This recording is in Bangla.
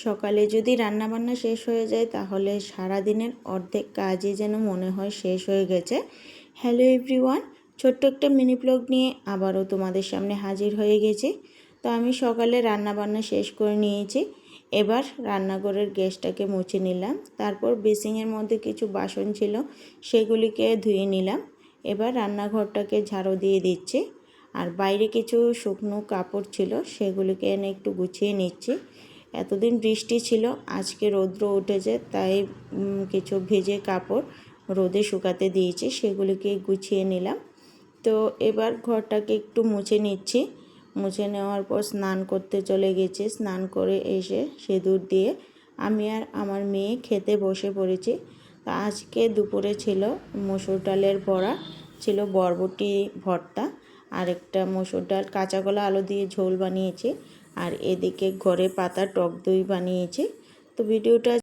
সকালে যদি রান্নাবান্না শেষ হয়ে যায় তাহলে সারাদিনের অর্ধেক কাজই যেন মনে হয় শেষ হয়ে গেছে। হ্যালো এভরিওয়ান, ছোট্ট একটা মিনি ব্লগ নিয়ে আবারও তোমাদের সামনে হাজির হয়ে গেছি। তো আমি সকালে রান্নাবান্না শেষ করে নিয়েছি। এবার রান্নাঘরের গ্যাসটাকে মুছে নিলাম, তারপর বেসিনের মধ্যে কিছু বাসন ছিল সেগুলিকে ধুয়ে নিলাম। এবার রান্নাঘরটাকে ঝাড়ু দিয়ে দিচ্ছি, আর বাইরে কিছু শুকনো কাপড় ছিল সেগুলিকে এনে একটু গুছিয়ে নিচ্ছি। এতদিন বৃষ্টি ছিল, আজকে রৌদ্র উঠেছে, তাই কিছু ভেজে কাপড় রোদে শুকাতে দিয়েছি, সেগুলিকে গুছিয়ে নিলাম। তো এবার ঘরটাকে একটু মুছে নিচ্ছি। মুছে নেওয়ার পর স্নান করতে চলে গেছি। স্নান করে এসে সিঁদুর দিয়ে আমি আর আমার মেয়ে খেতে বসে পড়েছি। তা আজকে দুপুরে ছিল মসুর ডালের বড়া, ছিল বরবটি ভর্তা, আর একটা মসুর ডাল কাঁচা কলা আলু দিয়ে ঝোল বানিয়েছি, আর এদিকে ঘরে পাতা টক দই বানিয়েছি। তো ভিডিওটা